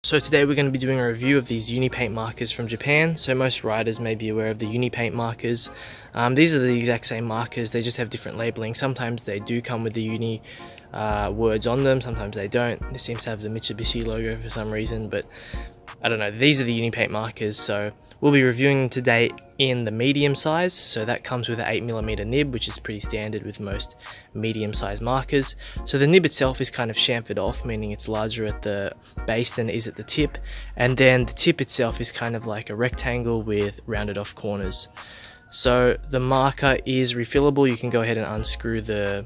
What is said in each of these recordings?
So today we're going to be doing a review of these Unipaint markers from Japan. So most riders may be aware of the Unipaint markers. These are the exact same markers, they just have different labeling. Sometimes they do come with the Uni words on them, sometimes they don't. This seems to have the Mitsubishi logo for some reason, but I don't know. These are the Unipaint markers, so we'll be reviewing them today in the medium size. So that comes with an 8mm nib, which is pretty standard with most medium sized markers. So the nib itself is kind of chamfered off, meaning it's larger at the base than it is at the tip, and then the tip itself is kind of like a rectangle with rounded off corners. So the marker is refillable. You can go ahead and unscrew the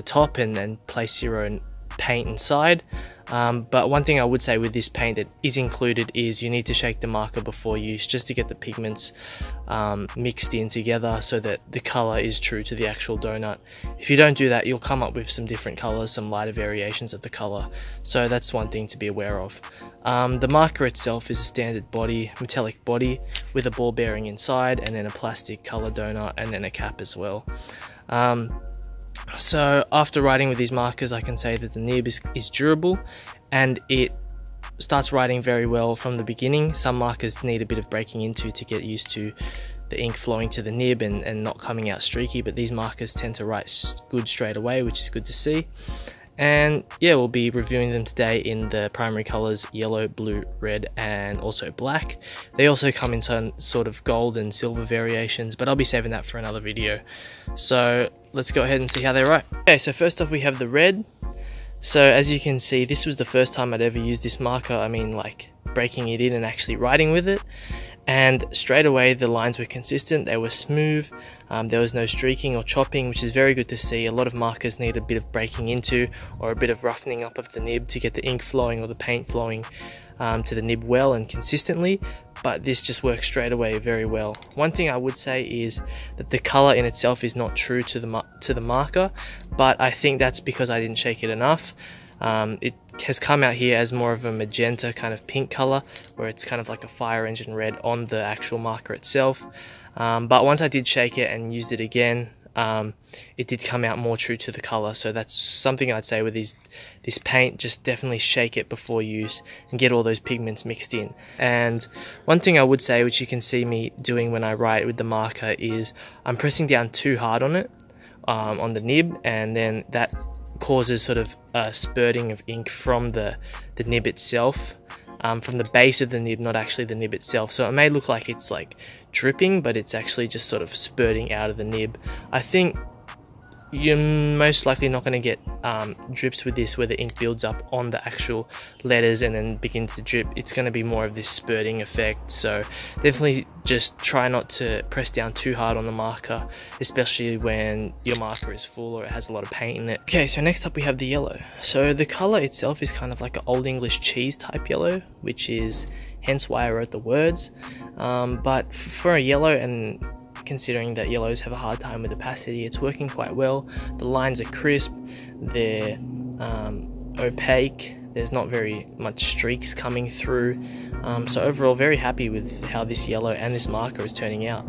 top and then place your own paint inside. But one thing I would say with this paint that is included is you need to shake the marker before use, just to get the pigments mixed in together so that the color is true to the actual donut. If you don't do that, you'll come up with some different colors, some lighter variations of the color. So that's one thing to be aware of. The marker itself is a standard body, metallic body with a ball bearing inside, and then a plastic color donut, and then a cap as well. So after writing with these markers, I can say that the nib is durable and it starts writing very well from the beginning. Some markers need a bit of breaking into to get used to the ink flowing to the nib and not coming out streaky, but these markers tend to write good straight away, which is good to see. And yeah, we'll be reviewing them today in the primary colors yellow, blue, red, and also black. They also come in some sort of gold and silver variations, but I'll be saving that for another video. So let's go ahead and see how they write. Okay, so first off we have the red. So as you can see, this was the first time I'd ever used this marker. I mean, like breaking it in and actually writing with it. And straight away the lines were consistent, they were smooth, there was no streaking or chopping, which is very good to see. A lot of markers need a bit of breaking into or a bit of roughening up of the nib to get the ink flowing or the paint flowing to the nib well and consistently, but this just works straight away very well. One thing I would say is that the color in itself is not true to the marker, but I think that's because I didn't shake it enough. It has come out here as more of a magenta kind of pink color, where it's kind of like a fire engine red on the actual marker itself. But once I did shake it and used it again, it did come out more true to the color. So that's something I'd say with this paint, just definitely shake it before use and get all those pigments mixed in. And one thing I would say, which you can see me doing when I write with the marker, is I'm pressing down too hard on it, on the nib, and then that causes sort of a spurting of ink from the nib itself, from the base of the nib, not actually the nib itself. So it may look like it's like dripping, but it's actually just sort of spurting out of the nib. I think you're most likely not going to get drips with this where the ink builds up on the actual letters and then begins to drip. It's going to be more of this spurting effect, so definitely just try not to press down too hard on the marker, especially when your marker is full or it has a lot of paint in it. Okay, so next up we have the yellow. So the color itself is kind of like an old English cheese type yellow, which is hence why I wrote the words, but for a yellow, and considering that yellows have a hard time with opacity, it's working quite well. The lines are crisp, they're opaque, there's not very much streaks coming through, so overall very happy with how this yellow and this marker is turning out.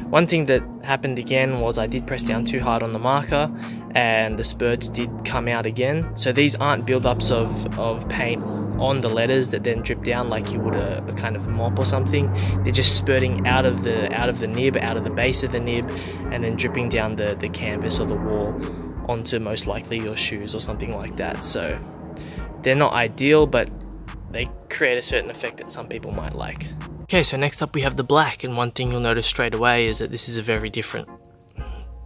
One thing that happened again was I did press down too hard on the marker and the spurts did come out again. So these aren't build-ups of paint on the letters that then drip down like you would a kind of mop or something. They're just spurting out of the nib, out of the base of the nib, and then dripping down the canvas or the wall onto most likely your shoes or something like that. So they're not ideal, but they create a certain effect that some people might like. Okay, so next up we have the black, and one thing you'll notice straight away is that this is a very different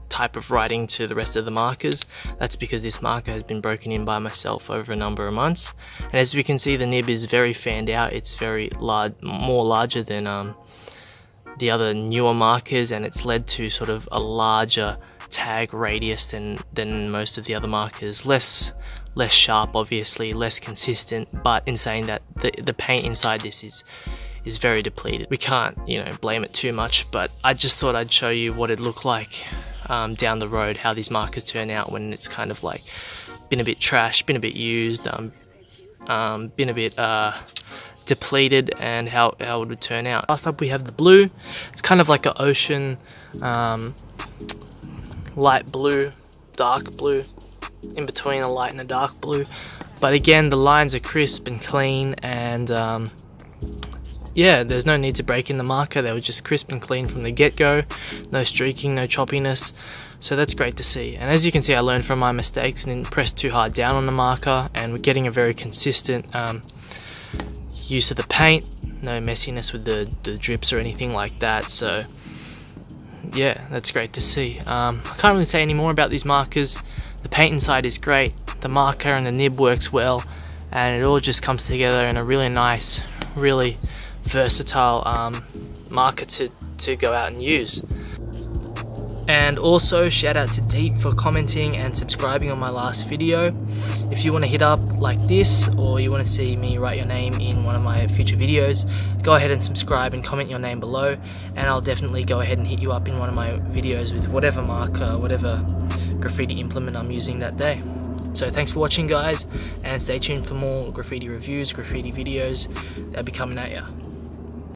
type of writing to the rest of the markers. That's because this marker has been broken in by myself over a number of months, and as we can see the nib is very fanned out. It's very large, more larger than the other newer markers, and it's led to sort of a larger tag radius than most of the other markers. Less sharp, obviously, less consistent, but in saying that, the paint inside this is very depleted. We can't, blame it too much, but I just thought I'd show you what it looked like down the road, how these markers turn out when it's kind of like been a bit trashed, been a bit used, been a bit depleted, and how it would turn out. Last up we have the blue. It's kind of like an ocean, light blue, dark blue, in between a light and a dark blue. But again, the lines are crisp and clean, and yeah, there's no need to break in the marker. They were just crisp and clean from the get-go. No streaking, no choppiness. So that's great to see. And as you can see, I learned from my mistakes and didn't press too hard down on the marker, and we're getting a very consistent use of the paint. No messiness with the drips or anything like that. So yeah, that's great to see. I can't really say any more about these markers. The paint inside is great. The marker and the nib works well, and it all just comes together in a really nice, really versatile marker to go out and use. And also shout out to Deep for commenting and subscribing on my last video. If you want to hit up like this, or you want to see me write your name in one of my future videos, go ahead and subscribe and comment your name below, and I'll definitely go ahead and hit you up in one of my videos with whatever marker, whatever graffiti implement I'm using that day. So thanks for watching, guys, and stay tuned for more graffiti reviews, graffiti videos. They'll be coming at ya.